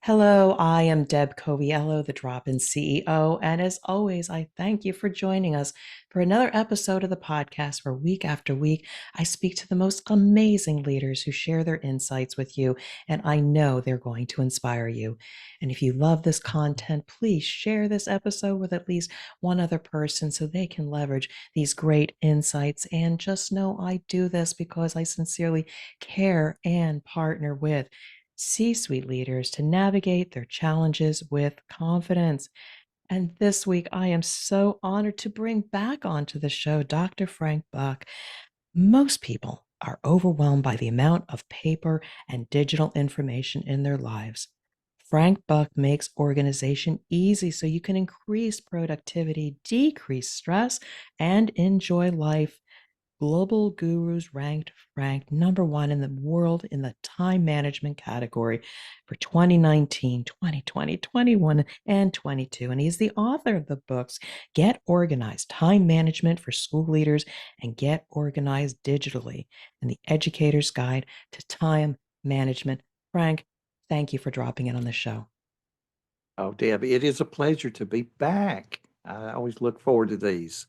Hello, I am Deb Coviello, the Drop-In CEO, and as always, I thank you for joining us for another episode of the podcast where week after week I speak to the most amazing leaders who share their insights with you, and I know they're going to inspire you. And if you love this content, please share this episode with at least one other person so they can leverage these great insights. And just know I do this because I sincerely care and partner with C-suite leaders to navigate their challenges with confidence. And this week, I am so honored to bring back onto the show Dr. Frank Buck. Most people are overwhelmed by the amount of paper and digital information in their lives. Frank Buck makes organization easy so you can increase productivity, decrease stress, and enjoy life. Global Gurus ranked Frank number one in the world in the time management category for 2019, 2020, 21, and 22. And he's the author of the books Get Organized, Time Management for School Leaders, and Get Organized Digitally, and The Educator's Guide to Time Management. Frank, thank you for dropping in on the show. Oh, Deb, it is a pleasure to be back. I always look forward to these.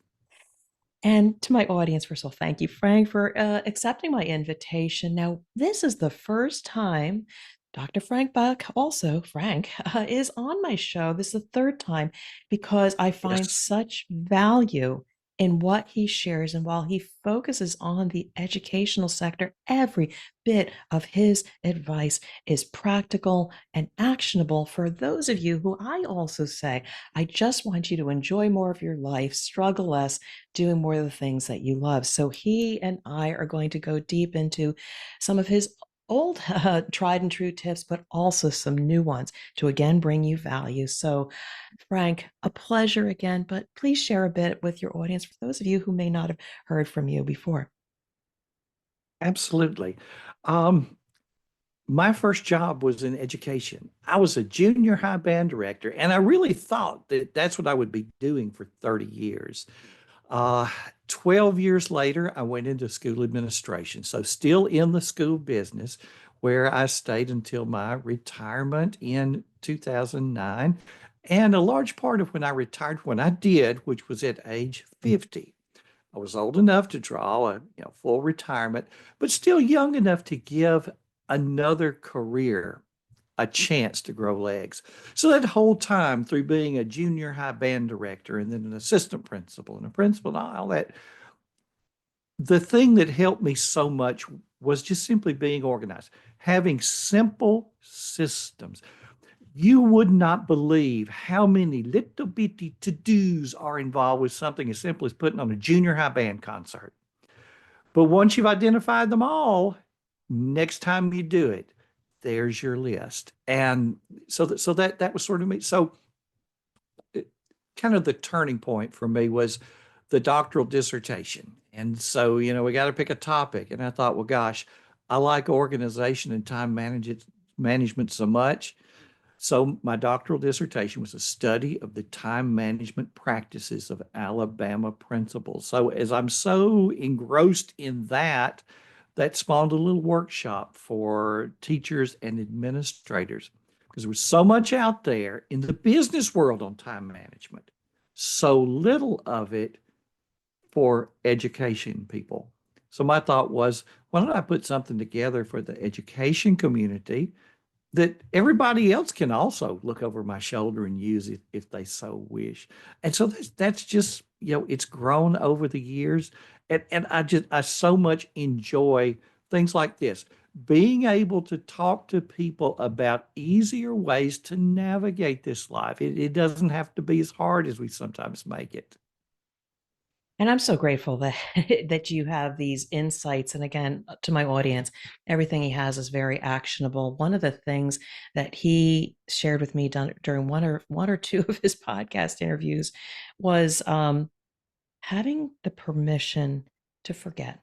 And to my audience, first of all, thank you, Frank, for accepting my invitation. Now, this is the first time Dr. Frank Buck, also Frank, is on my show. This is the third time because I find Yes. such value in what he shares. And while he focuses on the educational sector, every bit of his advice is practical and actionable for those of you who I also say, I just want you to enjoy more of your life, struggle less, doing more of the things that you love. So he and I are going to go deep into some of his old tried and true tips, but also some new ones to again bring you value. So, Frank, a pleasure again, but please share a bit with your audience for those of you who may not have heard from you before. Absolutely. Um, my first job was in education. I was a junior high band director, and I really thought that that's what I would be doing for 30 years. Uh, 12 years later, I went into school administration. So, still in the school business, where I stayed until my retirement in 2009. And a large part of when I retired, when I did, which was at age 50. I was old enough to draw a full retirement, but still young enough to give another career a chance to grow legs. So that whole time through being a junior high band director and then an assistant principal and a principal and all that, the thing that helped me so much was just simply being organized, having simple systems. You would not believe how many little bitty to-dos are involved with something as simple as putting on a junior high band concert. But once you've identified them all, next time you do it, there's your list. And so that was sort of me. So kind of the turning point for me was the doctoral dissertation. And so, we got to pick a topic. And I thought, well, gosh, I like organization and time management so much. So my doctoral dissertation was a study of the time management practices of Alabama principals. So as I'm so engrossed in that, that spawned a little workshop for teachers and administrators because there was so much out there in the business world on time management, so little of it for education people. So my thought was, why don't I put something together for the education community that everybody else can also look over my shoulder and use it if they so wish. And so that's just, it's grown over the years. And I so much enjoy things like this. Being able to talk to people about easier ways to navigate this life. It doesn't have to be as hard as we sometimes make it. And I'm so grateful that that you have these insights. And again, to my audience, everything he has is very actionable. One of the things that he shared with me during one or two of his podcast interviews was having the permission to forget.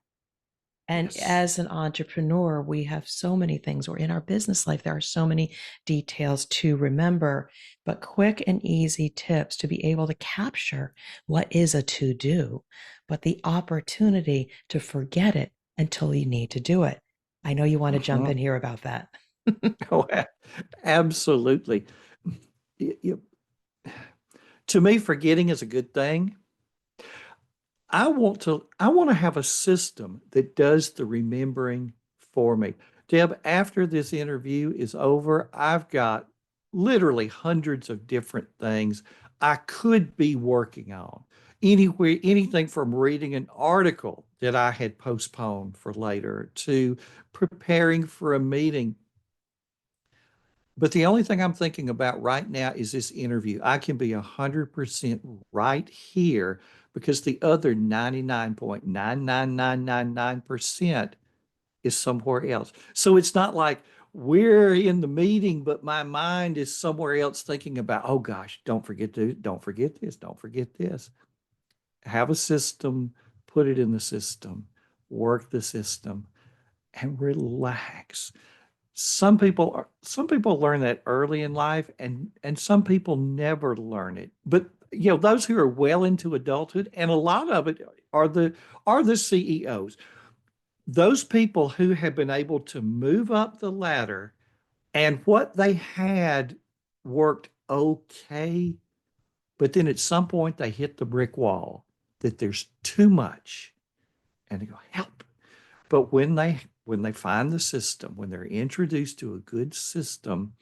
And Yes. as an entrepreneur, we have so many things, or in our business life, there are so many details to remember, but quick and easy tips to be able to capture what is a to do, but the opportunity to forget it until you need to do it. I know you want to jump Mhm. in here about that. Oh, absolutely. You- to me, forgetting is a good thing. I want to have a system that does the remembering for me. Deb, after this interview is over, I've got literally hundreds of different things I could be working on. Anywhere, anything from reading an article that I had postponed for later to preparing for a meeting. But the only thing I'm thinking about right now is this interview. I can be 100% right here because the other 99.99999% is somewhere else. So it's not like we're in the meeting, but my mind is somewhere else thinking about, oh gosh, don't forget this, don't forget this. Have a system, put it in the system, work the system, and relax. Some people learn that early in life, and some people never learn it. But those who are well into adulthood, and a lot of it are the CEOs, those people who have been able to move up the ladder, and what they had worked okay, but then at some point they hit the brick wall that there's too much, and they go, help. But when they find the system, when they're introduced to a good system,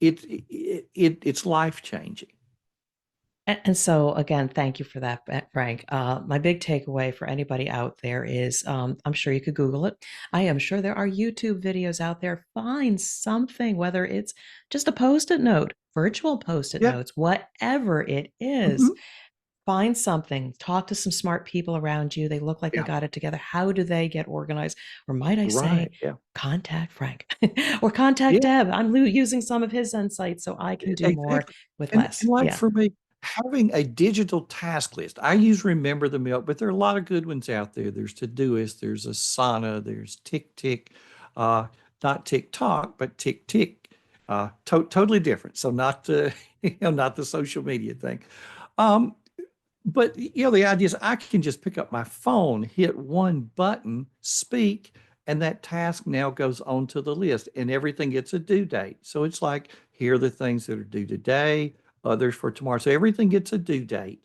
it's life changing. And so, again, thank you for that, Frank. My big takeaway for anybody out there is I'm sure you could Google it. I am sure there are YouTube videos out there. Find something, whether it's just a post it note, virtual post it Yeah. notes, whatever it is. Mhm. Find something, talk to some smart people around you. They look like they Yeah. got it together. How do they get organized? Or might I say, Right. Yeah. contact Frank or contact Yeah. Deb. I'm using some of his insights so I can do more Exactly. with And less. like Yeah. for me, having a digital task list, I use Remember the Milk, but there are a lot of good ones out there. There's Todoist, there's Asana, there's Tick Tick, uh, not TikTok, but Tick Tick, totally different. So not the, not the social media thing. Um, but the idea is I can just pick up my phone, hit one button, speak, and that task now goes onto the list and everything gets a due date. So it's like, here are the things that are due today, others for tomorrow. So everything gets a due date.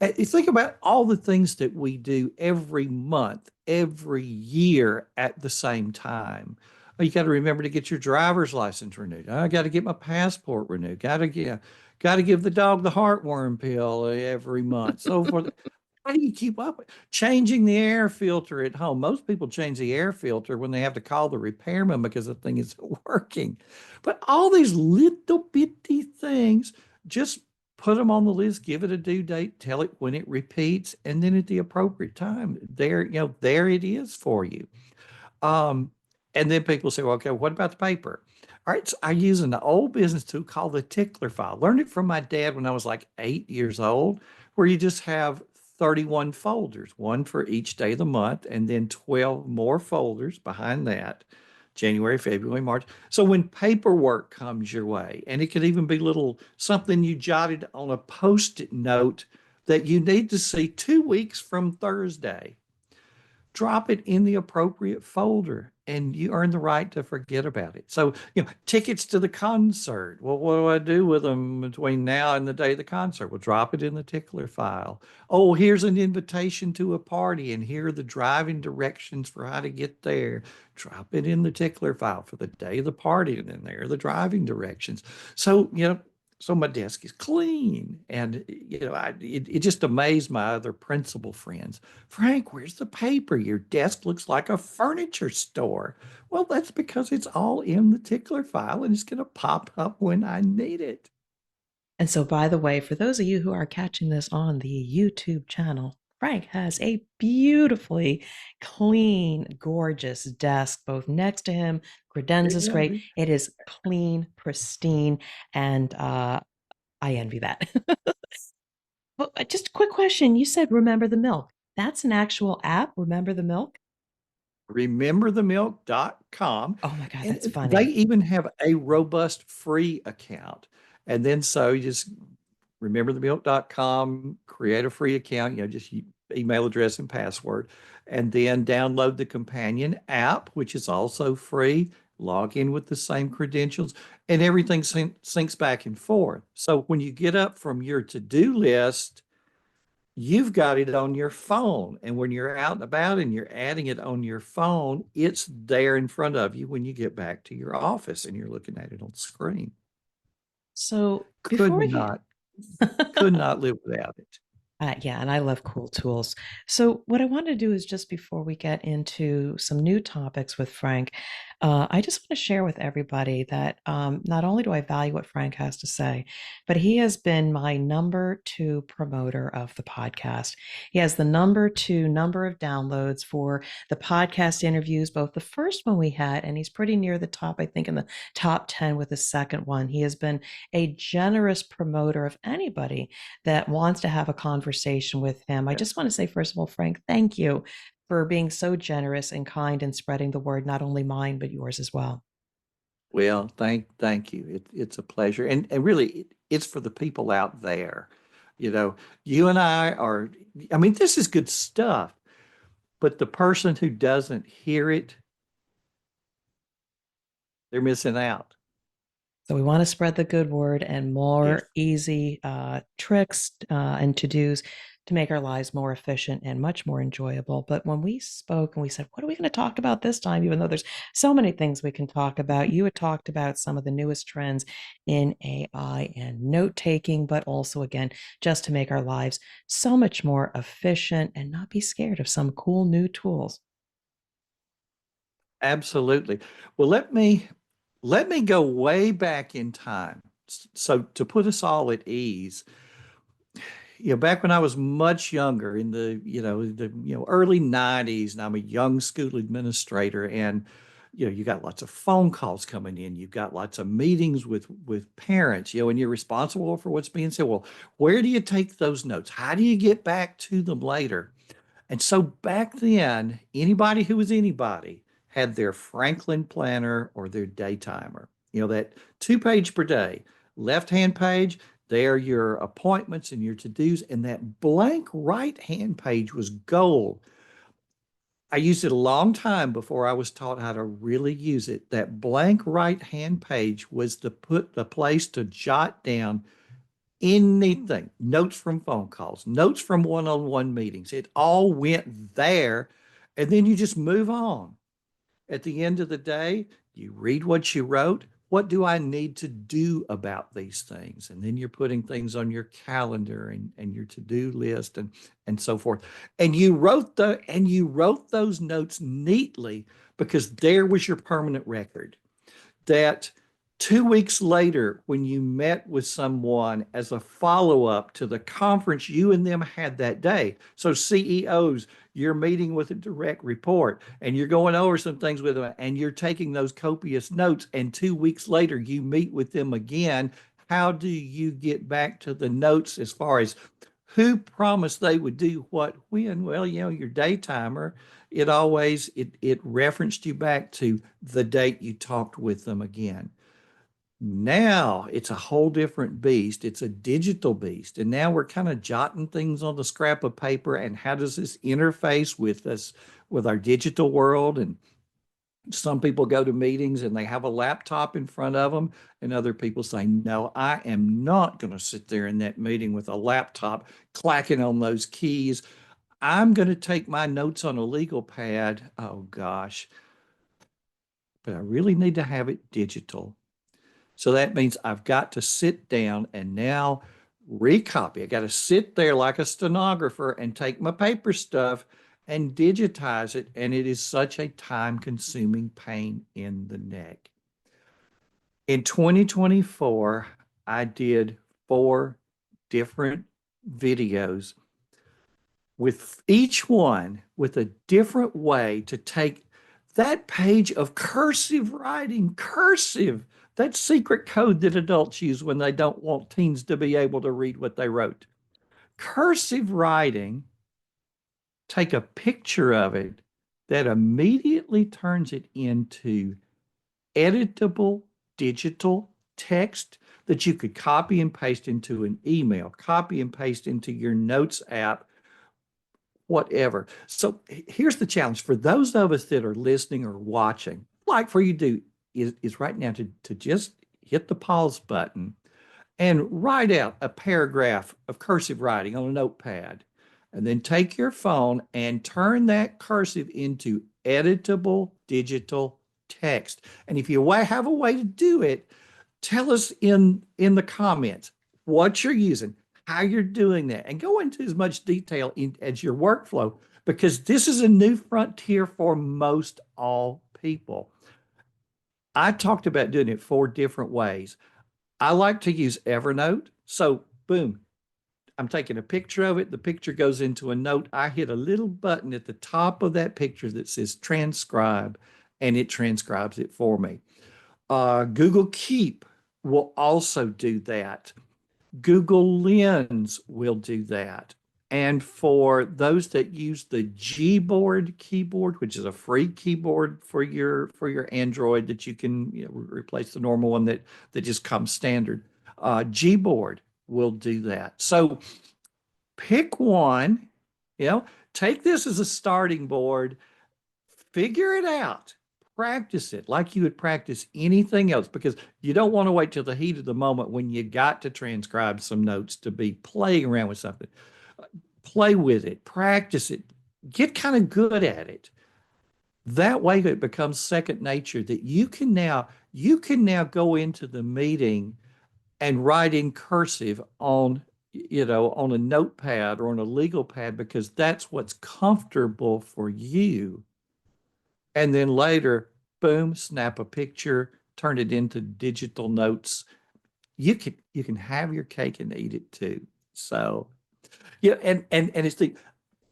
You think about all the things that we do every month, every year at the same time. Oh, you got to remember to get your driver's license renewed. I got to get my passport renewed. Got to give the dog the heartworm pill every month. So forth. How do you keep up with changing the air filter at home? Most people change the air filter when they have to call the repairman because the thing isn't working. But all these little bitty things, just put them on the list, give it a due date, tell it when it repeats, and then at the appropriate time, there it is for you. Um, and then people say, well, okay, what about the paper? All right, so I use an old business tool called the Tickler file. Learned it from my dad when I was like 8 years old, where you just have 31 folders, one for each day of the month, and then 12 more folders behind that, January, February, March. So when paperwork comes your way, and it could even be little something you jotted on a post-it note that you need to see 2 weeks from Thursday, drop it in the appropriate folder and you earn the right to forget about it. So, tickets to the concert. Well, what do I do with them between now and the day of the concert? Well, drop it in the Tickler file. Oh, here's an invitation to a party and here are the driving directions for how to get there. Drop it in the Tickler file for the day of the party and then there are the driving directions. So, so my desk is clean. And, it just amazed my other principal friends. Frank, where's the paper? Your desk looks like a furniture store. Well, that's because it's all in the Tickler file and it's going to pop up when I need it. And so, by the way, for those of you who are catching this on the YouTube channel, Frank has a beautifully clean, gorgeous desk both next to him. Credenza's Yeah. great. It is clean, pristine, and I envy that. But just a quick question. You said Remember the Milk. That's an actual app, Remember the Milk? Rememberthemilk.com. Oh my God, And that's they funny. even have a robust free account. And then so you just rememberthemilk.com, create a free account, just email address and password, and then download the companion app, which is also free. log in with the same credentials, and everything syncs back and forth. So when you get up from your to-do list, you've got it on your phone. And when you're out and about and you're adding it on your phone, it's there in front of you when you get back to your office and you're looking at it on the screen. So Could before we not, could not live without it. Yeah, and I love cool tools. So, what I want to do is just before we get into some new topics with Frank, I just want to share with everybody that not only do I value what Frank has to say, but he has been my number two promoter of the podcast. He has the number two number of downloads for the podcast interviews, both the first one we had, and he's pretty near the top, I think, in the top 10 with the second one. He has been a generous promoter of anybody that wants to have a conversation with him. I just Yes. want to say, first of all, Frank, thank you for being so generous and kind and spreading the word, not only mine, but yours as well. Well, thank you. It's a pleasure. And really, it's for the people out there. You know, you and I are, I mean, this is good stuff, but the person who doesn't hear it, they're missing out. So we want to spread the good word and Yes. more easy tricks and to-dos to make our lives more efficient and much more enjoyable. But when we spoke and we said, what are we going to talk about this time? Even though there's so many things we can talk about, you had talked about some of the newest trends in AI and note taking, but also, again, just to make our lives so much more efficient and not be scared of some cool new tools. Absolutely. Well, let me go way back in time. So to put us all at ease, back when I was much younger in the early 90s, and I'm a young school administrator, and you got lots of phone calls coming in. You've got lots of meetings with parents, and you're responsible for what's being said. Well, where do you take those notes? How do you get back to them later? And so back then, anybody who was anybody had their Franklin planner or their day timer. That 2 page per day, left hand page, there are your appointments and your to dos. And that blank right hand page was gold. I used it a long time before I was taught how to really use it. That blank right hand page was the place to jot down anything, notes from phone calls, notes from one-on-one meetings. It all went there. And then you just move on. At the end of the day, you read what you wrote. What do I need to do about these things? And then you're putting things on your calendar and your to-do list and so forth. And you wrote those notes neatly because there was your permanent record that 2 weeks later, when you met with someone as a follow up to the conference you and them had that day. So, CEOs, you're meeting with a direct report and you're going over some things with them and you're taking those copious notes. And 2 weeks later, you meet with them again. How do you get back to the notes as far as who promised they would do what when? Well, your day timer, it referenced you back to the date you talked with them again. Now it's a whole different beast. It's a digital beast. And now we're kind of jotting things on the scrap of paper. And how does this interface with us, with our digital world? And some people go to meetings and they have a laptop in front of them, and other people say, no, I am not going to sit there in that meeting with a laptop clacking on those keys. I'm going to take my notes on a legal pad. Oh gosh, but I really need to have it digital. So that means I've got to sit down and now recopy. I got to sit there like a stenographer and take my paper stuff and digitize it. And it is such a time consuming pain in the neck. In 2024, I did 4 different videos with each one with a different way to take that page of cursive writing, cursive, that secret code that adults use when they don't want teens to be able to read what they wrote. Cursive writing, take a picture of it that immediately turns it into editable digital text that you could copy and paste into an email, copy and paste into your notes app, whatever. So here's the challenge for those of us that are listening or watching, like for you to do is right now to just hit the pause button and write out a paragraph of cursive writing on a notepad. And then take your phone and turn that cursive into editable digital text. And if you have a way to do it, tell us in the comments what you're using, how you're doing that, and go into as much detail as your workflow, because this is a new frontier for most all people. I talked about doing it 4 different ways. I like to use Evernote. So, boom, I'm taking a picture of it. The picture goes into a note. I hit a little button at the top of that picture that says transcribe, and it transcribes it for me. Google Keep will also do that. Google Lens will do that. And for those that use the Gboard keyboard, which is a free keyboard for your Android that you can replace the normal one that just comes standard, Gboard will do that. So pick one, you know, take this as a starting board, figure it out, practice it like you would practice anything else, because you don't want to wait till the heat of the moment when you got to transcribe some notes to be playing around with something. Play with it, practice it, get kind of good at it. That way it becomes second nature, that you can now go into the meeting and write in cursive on a notepad or on a legal pad, because that's what's comfortable for you. And then later, boom, snap a picture, turn it into digital notes. You can have your cake and eat it too. So yeah, and it's the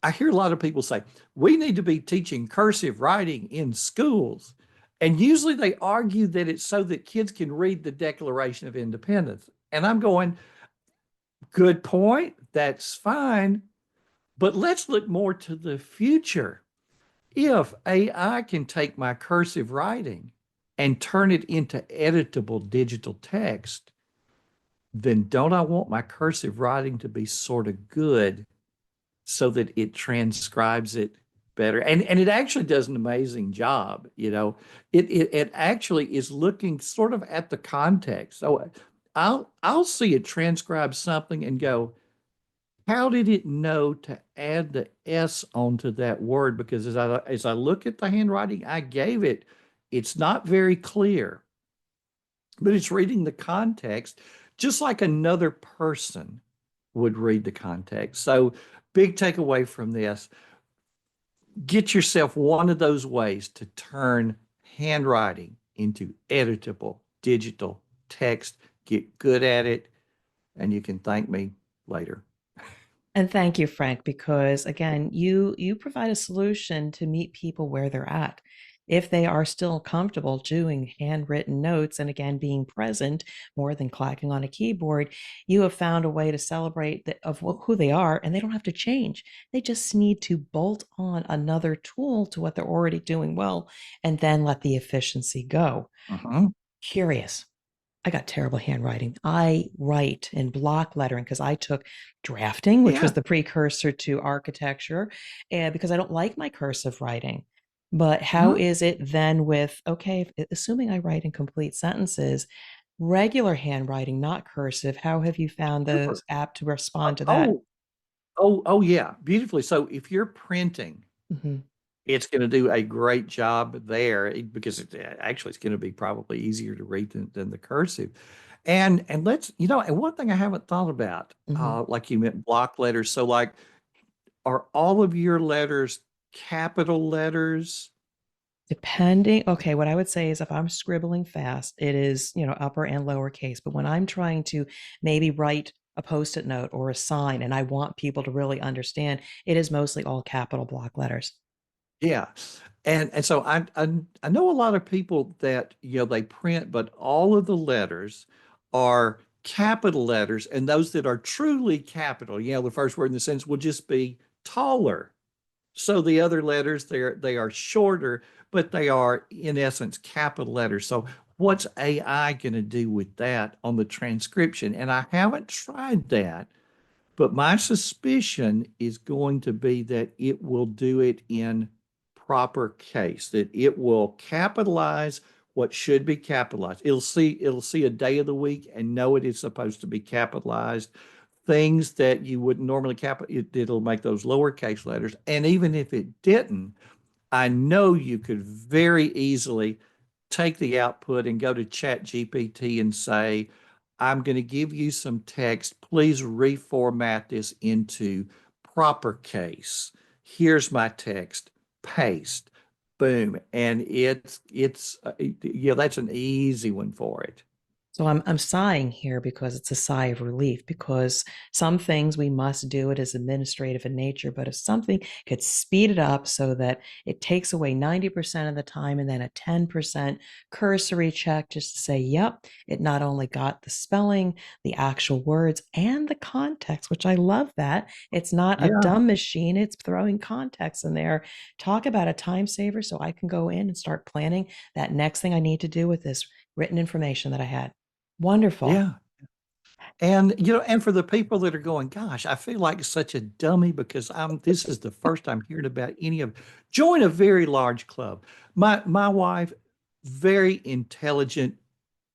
I hear a lot of people say we need to be teaching cursive writing in schools. And usually they argue that it's so that kids can read the Declaration of Independence. And I'm going, good point. That's fine. But let's look more to the future. If AI can take my cursive writing and turn it into editable digital text, then don't I want my cursive writing to be sort of good so that it transcribes it better? And it actually does an amazing job. It actually is looking sort of at the context. So I'll see it transcribe something and go, how did it know to add the S onto that word? Because as I look at the handwriting I gave it, it's not very clear, but it's reading the context just like another person would read the context. So, big takeaway from this: get yourself one of those ways to turn handwriting into editable digital text. Get good at it, and you can thank me later. And thank you, Frank, because again, you provide a solution to meet people where they're at. If they are still comfortable doing handwritten notes and again being present more than clacking on a keyboard, you have found a way to celebrate who they are, and they don't have to change. They just need to bolt on another tool to what they're already doing well, and then let the efficiency go. Uh-huh. Curious. I got terrible handwriting. I write in block lettering because I took drafting, which was Yeah. the precursor to architecture, and because I don't like my cursive writing. But how Mhm. is it then with, okay, assuming I write in complete sentences, regular handwriting, not cursive, how have you found Sure. those apt to respond to that? Oh, oh, yeah, beautifully. So if you're printing, Mhm. it's going to do a great job there, because actually it's going to be probably easier to read than the cursive. And and one thing I haven't thought about, Mhm. like you meant block letters. So like, are all of your letters capital letters? Depending, okay, what I would say is if I'm scribbling fast, it is, upper and lower case. But when I'm trying to maybe write a post-it note or a sign and I want people to really understand, it is mostly all capital block letters. Yeah. And so I know a lot of people that they print, but all of the letters are capital letters, and those that are truly capital, the first word in the sentence will just be taller. So the other letters, they are shorter, but they are in essence capital letters. So what's AI going to do with that on the transcription? And I haven't tried that, but my suspicion is going to be that it will do it in proper case, that it will capitalize what should be capitalized. It'll see a day of the week and know it is supposed to be capitalized. Things that you wouldn't normally it'll make those lowercase letters. And even if it didn't, I know you could very easily take the output and go to Chat GPT and say, I'm going to give you some text. Please reformat this into proper case. Here's my text. Paste. Boom. And yeah, that's an easy one for it. So I'm sighing here because it's a sigh of relief because some things we must do it as administrative in nature, but if something could speed it up so that it takes away 90% of the time and then a 10% cursory check just to say, yep, it not only got the spelling, the actual words, and the context, which I love that. It's not a Yeah. dumb machine, it's throwing context in there. Talk about a time saver so I can go in and start planning that next thing I need to do with this written information that I had. Wonderful. Yeah. And for the people that are going, gosh, I feel like such a dummy because this is the first I'm hearing about any of, join a very large club. My wife, very intelligent,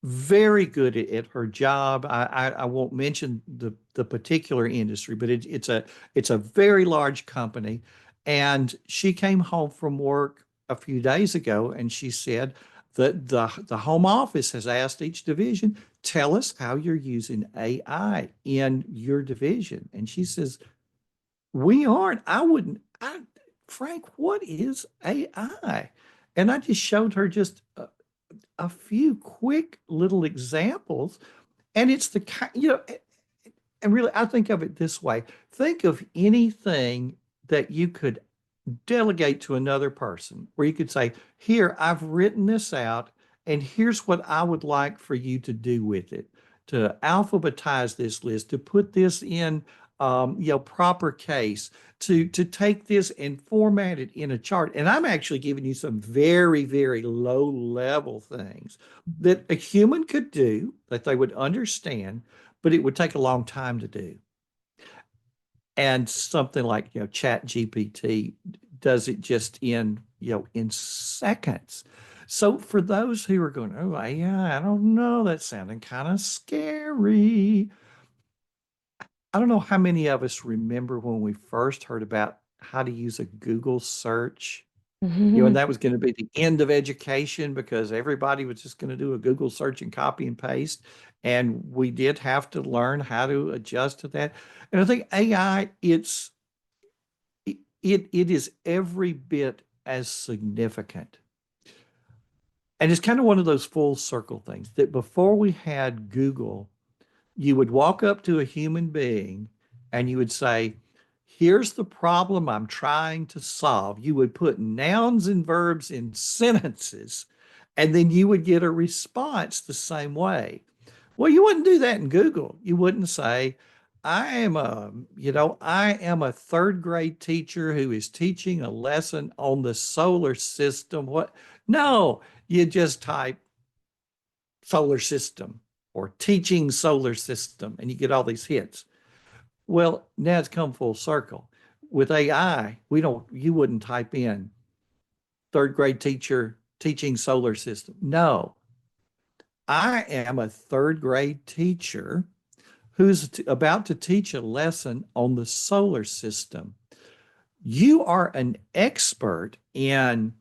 very good at her job. I won't mention the particular industry, but it's a very large company. And she came home from work a few days ago and she said that the home office has asked each division, tell us how you're using AI in your division. And she says, we aren't. Frank, what is AI? And I just showed her just a few quick little examples. And it's the kind, and really, I think of it this way. Think of anything that you could delegate to another person, where you could say, here, I've written this out, and here's what I would like for you to do with it, to alphabetize this list, to put this in proper case, to take this and format it in a chart. And I'm actually giving you some very, very low level things that a human could do that they would understand, but it would take a long time to do. And something like, Chat GPT does it just in seconds. So for those who are going, oh, yeah, I don't know, that's sounding kind of scary. I don't know how many of us remember when we first heard about how to use a Google search, and Mhm. that was going to be the end of education because everybody was just going to do a Google search and copy and paste. And we did have to learn how to adjust to that. And I think AI, it is every bit as significant. And it's kind of one of those full circle things that before we had Google, you would walk up to a human being and you would say, here's the problem I'm trying to solve. You would put nouns and verbs in sentences, and then you would get a response the same way. Well, you wouldn't do that in Google. You wouldn't say, I am a third grade teacher who is teaching a lesson on the solar system. What? No, you just type solar system or teaching solar system, and you get all these hits. Well, now it's come full circle. With AI, you wouldn't type in third grade teacher teaching solar system. No, I am a third grade teacher who's about to teach a lesson on the solar system. You are an expert in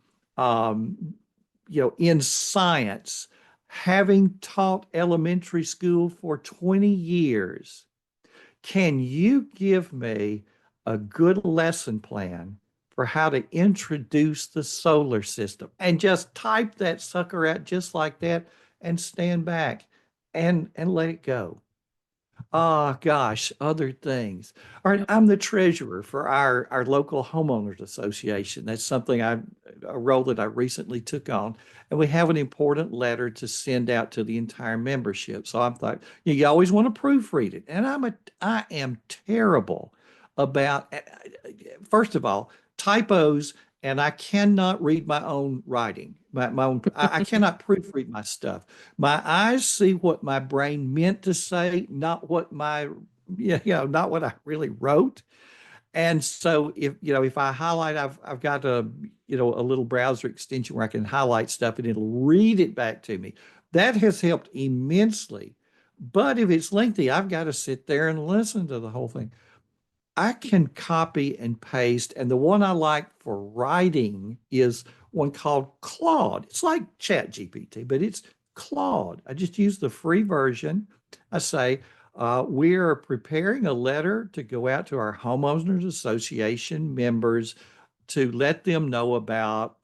science, having taught elementary school for 20 years. Can you give me a good lesson plan for how to introduce the solar system? And just type that sucker out just like that and stand back and let it go. Oh gosh, other things. All right, Yep. I'm the treasurer for our local homeowners association. That's a role that I recently took on, and we have an important letter to send out to the entire membership. So I'm thought, you always want to proofread it, and I am terrible about first of all typos, and I cannot read my own writing. My own, I cannot proofread my stuff. My eyes see what my brain meant to say, not what not what I really wrote. And so if I highlight, I've got a little browser extension where I can highlight stuff and it'll read it back to me. That has helped immensely. But if it's lengthy, I've got to sit there and listen to the whole thing. I can copy and paste, and the one I like for writing is one called Claude. It's like Chat GPT, but it's Claude. I just use the free version. I say, we are preparing a letter to go out to our homeowners association members to let them know about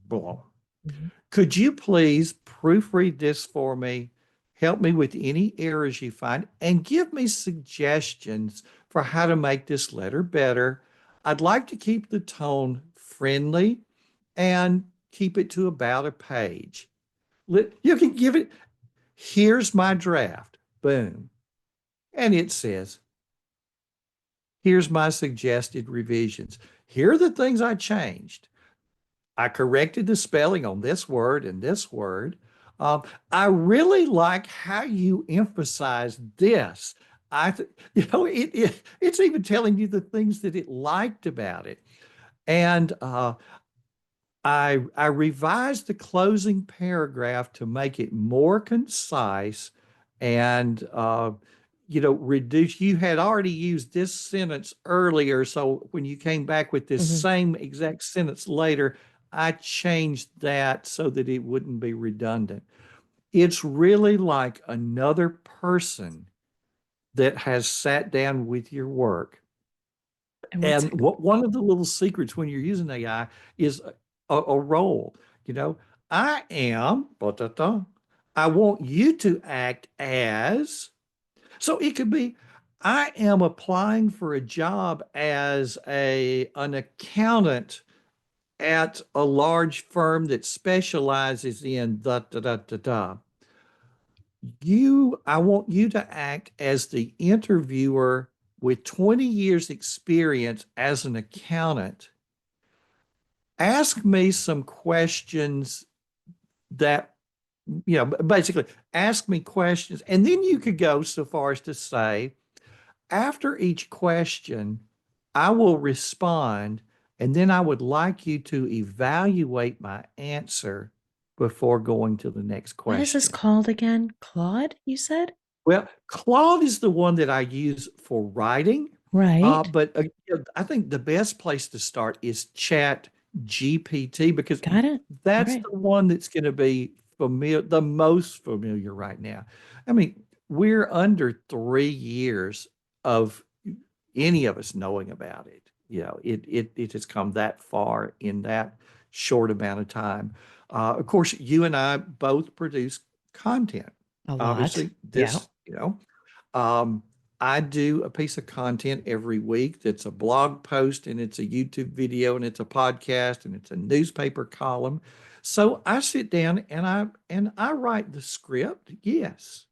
blah. Mhm. Could you please proofread this for me? Help me with any errors you find and give me suggestions for how to make this letter better. I'd like to keep the tone friendly and keep it to about a page. You can give it, here's my draft. Boom. And it says, here's my suggested revisions. Here are the things I changed. I corrected the spelling on this word and this word. I really like how you emphasize this. It's even telling you the things that it liked about it. And I revised the closing paragraph to make it more concise and reduce. You had already used this sentence earlier, so when you came back with this Mhm. same exact sentence later, I changed that so that it wouldn't be redundant. It's really like another person that has sat down with your work. And what's And one of the little secrets when you're using AI is a role. You know, I am, I want you to act as. So it could be, I am applying for a job as an accountant at a large firm that specializes in da. I want you to act as the interviewer with 20 years experience as an accountant. Ask me some questions that, basically ask me questions. And then you could go so far as to say, after each question, I will respond, and then I would like you to evaluate my answer before going to the next what is this question. called again? Claude, you said? Well, Claude is the one that I use for writing, Right. but I think the best place to start is Chat GPT because Got it. All that's right. the one that's going to be familiar, the most familiar right now. I mean, we're under 3 years of any of us knowing about it. It has come that far in that short amount of time. Of course, you and I both produce content. A lot. Obviously, Yeah. um, I do a piece of content every week that's a blog post and it's a YouTube video and it's a podcast and it's a newspaper column. So I sit down and I write the script, yes.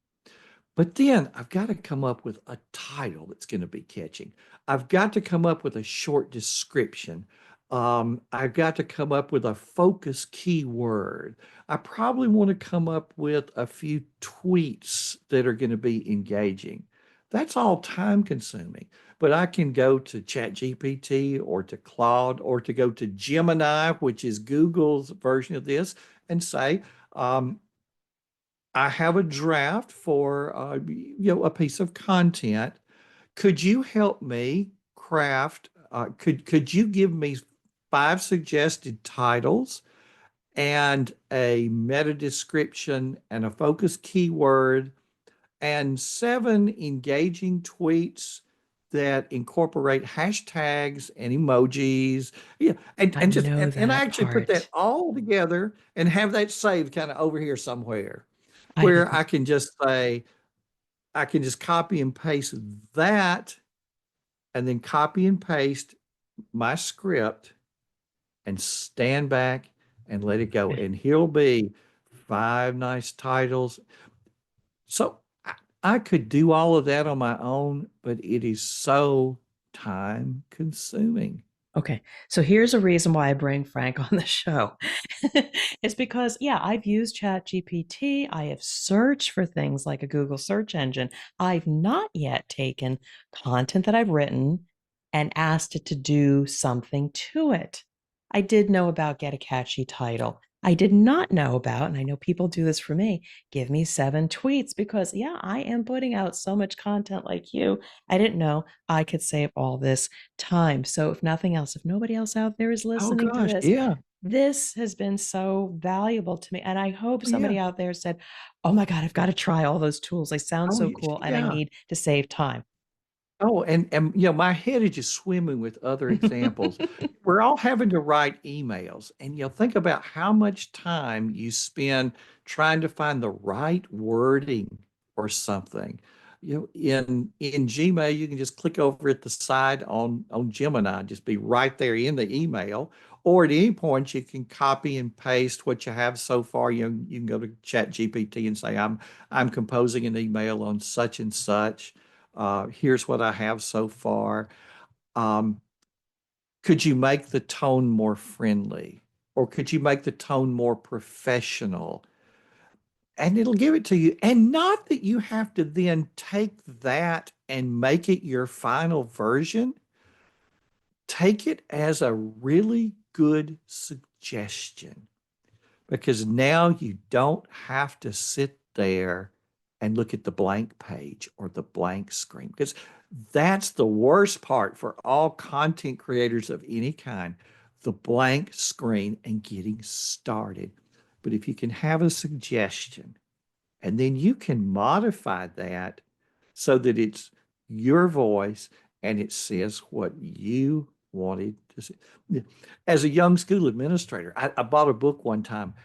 But then I've got to come up with a title that's going to be catching. I've got to come up with a short description. I've got to come up with a focus keyword. I probably want to come up with a few tweets that are going to be engaging. That's all time consuming. But I can go to ChatGPT or to Claude or to go to Gemini, which is Google's version of this, and say, I have a draft for a piece of content. Could you help me craft? Could you give me 5 suggested titles and a meta description and a focus keyword and 7 engaging tweets that incorporate hashtags and emojis? Yeah, I know and I that actually put that part. all together and have that saved kind of over here somewhere I where I can just say, I can just copy and paste that and then copy and paste my script and stand back and let it go. And he'll be 5 nice titles. So I could do all of that on my own, but it is so time consuming. Okay. So here's a reason why I bring Frank on the show. It's because, yeah, I've used Chat GPT. I have searched for things like a Google search engine. I've not yet taken content that I've written and asked it to do something to it. I did know about get a catchy title. I did not know about, and I know people do this for me, give me 7 tweets because, yeah, I am putting out so much content like you. I didn't know I could save all this time. So, if nothing else, if nobody else out there is Oh listening to gosh, this, yeah. this has been so valuable to me. And I hope Oh yeah. somebody out there said, oh my God, I've got to try all those tools. They sound Oh so cool and I yeah. need to save time. Oh, and my head is just swimming with other examples. We're all having to write emails, and think about how much time you spend trying to find the right wording or something. In Gmail, you can just click over at the side on Gemini, just be right there in the email. Or at any point, you can copy and paste what you have so far. You can go to Chat GPT and say, I'm composing an email on such and such. Here's what I have so far. Um, could you make the tone more friendly? Or could you make the tone more professional? And it'll give it to you. And not that you have to then take that and make it your final version. Take it as a really good suggestion, because now you don't have to sit there and look at the blank page or the blank screen, because that's the worst part for all content creators of any kind, the blank screen and getting started. But if you can have a suggestion and then you can modify that so that it's your voice and it says what you wanted to say. As a young school administrator, I bought a book one time,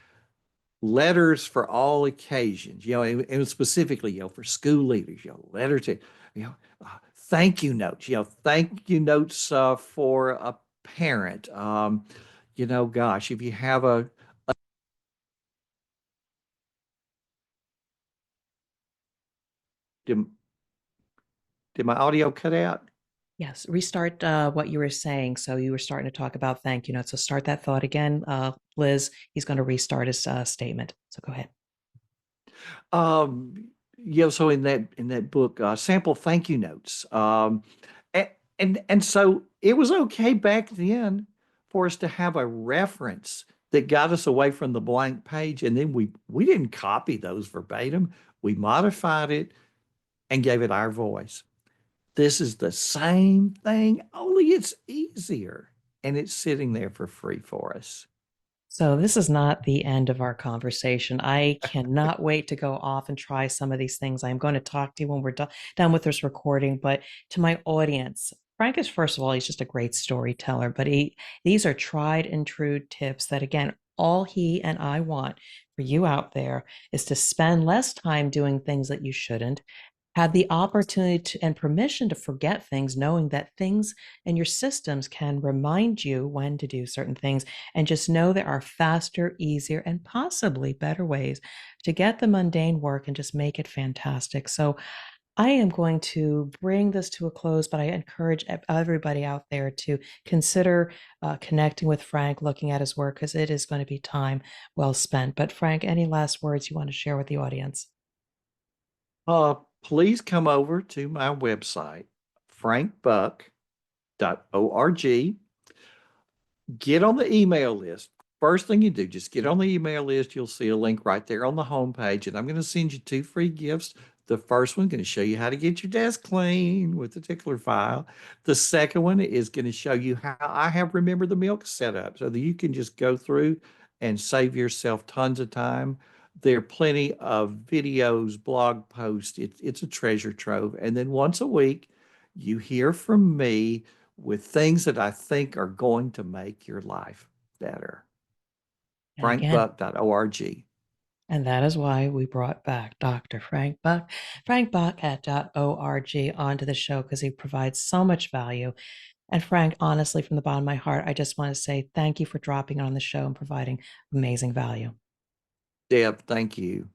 letters for all occasions, and specifically, for school leaders, letters to, thank you notes, thank you notes for a parent. Gosh, if you have did, did my audio cut out? Yes, restart what you were saying. So you were starting to talk about thank you notes. So start that thought again, Liz. He's going to restart his statement. So go ahead. So in that book, sample thank you notes. And, and so it was okay back then for us to have a reference that got us away from the blank page, and then we didn't copy those verbatim. We modified it and gave it our voice. This is the same thing, only it's easier, and it's sitting there for free for us. So this is not the end of our conversation. I cannot wait to go off and try some of these things. I'm going to talk to you when we're done with this recording. But to my audience, Frank is, first of all, he's just a great storyteller. But these are tried and true tips that, again, all he and I want for you out there is to spend less time doing things that you shouldn't, have the opportunity and permission to forget things, knowing that things in your systems can remind you when to do certain things, and just know there are faster, easier, and possibly better ways to get the mundane work and just make it fantastic. So I am going to bring this to a close, but I encourage everybody out there to consider connecting with Frank, looking at his work, because it is going to be time well spent. But Frank, any last words you want to share with the audience? Please come over to my website, frankbuck.org. Get on the email list. First thing you do, just get on the email list. You'll see a link right there on the homepage, and I'm going to send you 2 free gifts. The first one is going to show you how to get your desk clean with the Tickler file. The second one is going to show you how I have Remember the Milk set up so that you can just go through and save yourself tons of time. There are plenty of videos, blog posts. It's a treasure trove. And then once a week, you hear from me with things that I think are going to make your life better. And again, frankbuck.org. and that is why we brought back Dr. Frank Buck, Frank Buck at .org onto the show because he provides so much value. And Frank, honestly, from the bottom of my heart, I just want to say thank you for dropping on the show and providing amazing value. Deb, thank you.